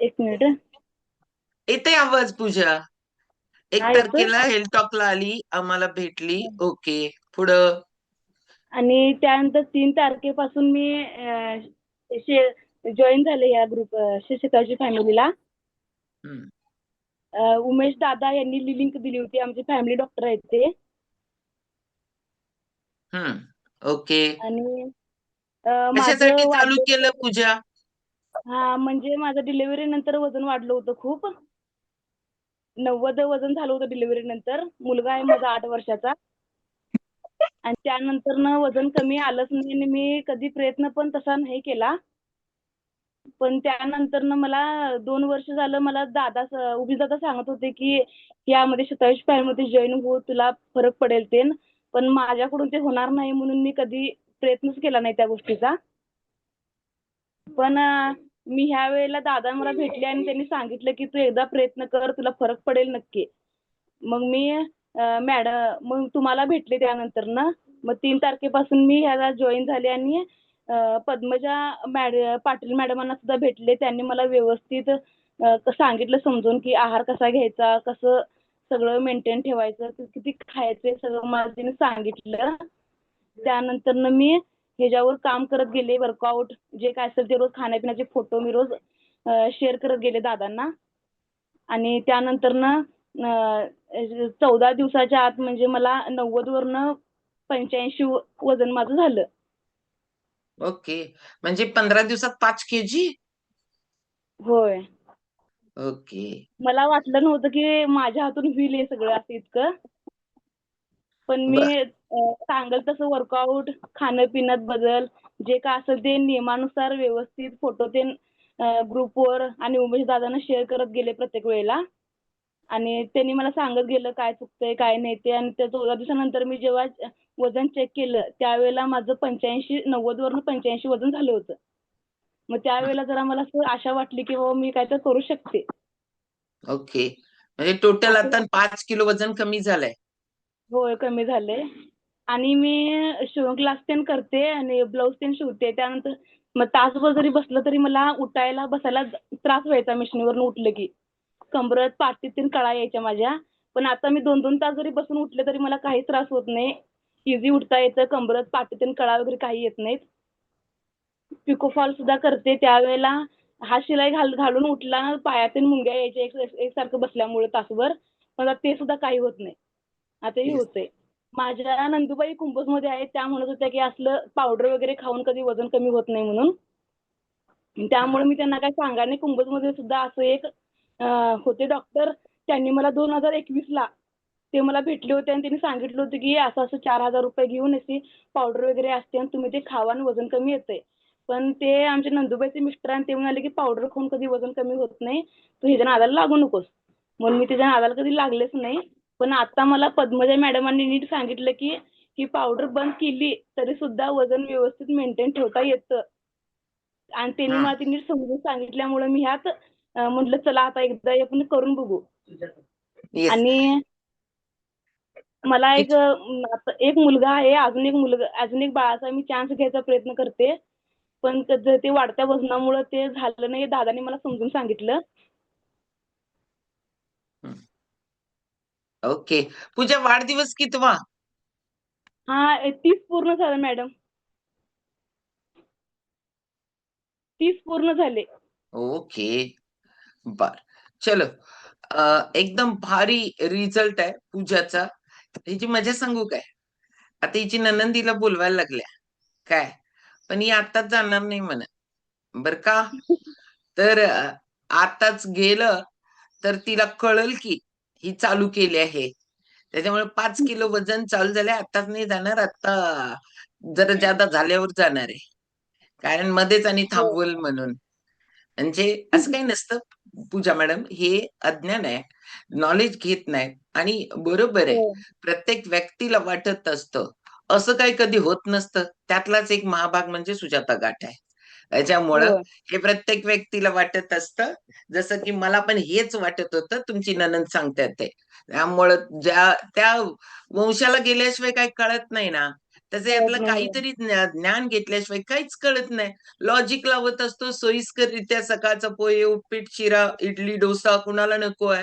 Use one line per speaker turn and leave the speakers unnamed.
एक मिनिट.
येते आवाज पूजा? एक
हा, येतोय.
तारखेला हेल्थ टॉकला आली, आम्हाला भेटली. ओके. पुढं.
आणि त्यानंतर 3 तारखेपासून मी जॉईन झाले या ग्रुप शिक्षकाची फॅमिलीला.
हम्म.
उमेश दादा यांनी लिंक दिली होती, आमचे फॅमिली डॉक्टर आहेत ते.
ओके.
आणि
कशासाठी
माझं
चालू
वाढलं
केलं
होतं.
पूजा?
हा, म्हणजे माझं डिलिव्हरी नंतर वजन वाढलं होतं खूप. 90 वजन झालं होतं डिलिव्हरी नंतर. मुलगा आहे माझा 8 वर्षाचा. आणि त्यानंतर वजन कमी आलंच नाही आणि मी कधी प्रयत्न पण तसा नाही केला. पण त्यानंतर मला 2 वर्ष झालं, मला उभी दादा सांगत होते की यामध्ये 27 मध्ये जॉईन हो, तुला फरक पडेल ते. पण माझ्याकडून ते होणार नाही म्हणून मी कधी प्रयत्नच केला नाही त्या गोष्टीचा. पण मी ह्या वेळेला दादा मला भेटले आणि त्यांनी सांगितलं की तू एकदा प्रयत्न कर, तुला फरक पडेल नक्की. मग मी मग तुम्हाला भेटले त्यानंतर मग 3 तारखेपासून मी ह्याला जॉईन झाले आणि पद्मजा पाटील मॅडमांना सुद्धा भेटले. त्यांनी मला व्यवस्थित सांगितलं समजून की आहार कसा घ्यायचा, कसं सगळं मेंटेन ठेवायचं, किती खायचं, सगळं मला त्यांनी सांगितलं. त्यानंतर मी ह्याच्यावर काम करत गेले. वर्कआउट जे काय असेल ते रोज खाण्यापिण्याचे फोटो मी रोज शेअर करत गेले दादांना. आणि त्यानंतर 14 दिवसाच्या आत म्हणजे मला 90 वरनं 85 वजन माझं झालं.
ओके. म्हणजे 15 दिवसात 5 kg?
होय.
ओके.
मला वाटलं नव्हतं की माझ्या हातून होईल हे सगळं असं इतकं. पण मी
बर.
सांगेल तसं वर्कआउट, खाणं पिण्यात बदल, जे काय असेल ते नियमानुसार व्यवस्थित फोटो ते ग्रुपवर आणि उमेश दादांना शेअर करत गेले प्रत्येक वेळेला. आणि त्यांनी मला सांगत गेलं काय चुकतंय काय नाही ते. आणि त्या 14 दिवसानंतर मी जेव्हा वजन चेक केलं त्यावेळेला माझं 85, 90 वरून 85 वजन झालं होतं. मग त्यावेळेला जरा मला असं आशा वाटली की बाबा मी काय तर करू शकते.
ओके. म्हणजे टोटल
असं
आता 5 किलो वजन कमी झालंय.
होय, कमी झालंय. आणि मी शिवण क्लास तेन करते आणि ब्लाऊज तेन शिवते. त्यानंतर मग तासभर जरी बसलं तरी मला उठायला बसायला त्रास व्हायचा मशीनवरून उठलं की. कंबरत पाठीत तेन कळा यायच्या माझ्या. पण आता मी 2-2 तास जरी बसून उठले तरी मला काही त्रास होत नाही. इझी उठता येतं. कंबरत पाठीत तेन कळा वगैरे काही येत नाहीत. पिको फॉल सुद्धा करते. त्यावेळेला हात शिलाई घालून उठला ना, पायातून मुंग्या यायच्या एकसारखं बसल्यामुळे तासभर. पण आता ते सुद्धा काही होत नाही. आताही
येस.
होतंय. माझ्या नंदुबाई कुंभोजमध्ये आहेत. त्या म्हणत होत्या की असलं पावडर वगैरे खाऊन कधी वजन कमी होत नाही म्हणून. त्यामुळे मी त्यांना काय सांगा नाही. कुंभोजमध्ये सुद्धा असं एक होते डॉक्टर. त्यांनी मला 2021ला ते मला भेटले होते आणि त्यांनी सांगितलं होतं की असं असं ₹4000 घेऊन अशी पावडर वगैरे असते आणि तुम्ही ते खावा आणि वजन कमी येतंय. पण ते आमचे नंदुबाईचे मिस्टर आणि ते म्हणाले की पावडर खाऊन कधी वजन कमी होत नाही, तू ह्याच्या नादाला लागू नकोस. म्हणून मी त्याच्या नादाला कधी लागलेच नाही. पण आता मला पद्मजा मॅडमांनी नीट सांगितलं की ही पावडर बंद केली तरी सुद्धा वजन व्यवस्थित मेंटेन ठेवता येतं. आणि त्यांनी
हम्म.
मला ते नीट समजून सांगितल्यामुळे मी ह्यात म्हटलं चला आता एकदा हे आपण करून बघू.
येस.
आणि मला आता एक मुलगा आहे. अजून एक बाळाचा मी चान्स घ्यायचा प्रयत्न करते. पण ते वाढत्या वजनामुळे ते झालं नाही. दादांनी मला समजून सांगितलं.
ओके. पूजा, वाढदिवस कितवा?
हा, 30 पूर्ण झालं मॅडम. 30 पूर्ण झाले.
ओके. बर. चलो. एकदम भारी रिझल्ट आहे पूजाचा. हिची मजा सांगू काय? आता हिची ननंदीला बोलवायला लागल्या काय, पण ही आताच जाणार नाही म्हणा. बर का? तर आताच गेलं तर तिला कळल की ही चालू केली आहे. त्याच्यामुळे 5 किलो वजन चालू झाले. आताच नाही जाणार, आता जरा जादा झाल्यावर जाणार आहे. कारण मध्येच आणि
हो.
थांबवल म्हणून. म्हणजे असं काही नसतं पूजा मॅडम, हे अज्ञान आहे. नॉलेज घेत नाही. आणि बरोबर आहे,
हो.
प्रत्येक व्यक्तीला वाटत असतं. असं काही कधी होत नसतं. त्यातलाच एक महाभाग म्हणजे सुजाता गाठ आहे. त्याच्यामुळं
हो.
हे प्रत्येक व्यक्तीला वाटत असतं. जसं की मला पण हेच वाटत होतं, तुमची ननंद सांगतात ते. त्यामुळं त्या वंशाला गेल्याशिवाय काही कळत नाही ना. त्याचे
कळत
आपलं
नाही.
काहीतरी ज्ञान घेतल्याशिवाय काहीच कळत नाही. लॉजिक लावत असतो सोयीस्कररित्या. सकाळचं पोहे, उपीट, शिरा, इडली, डोसा कुणाला नको आहे.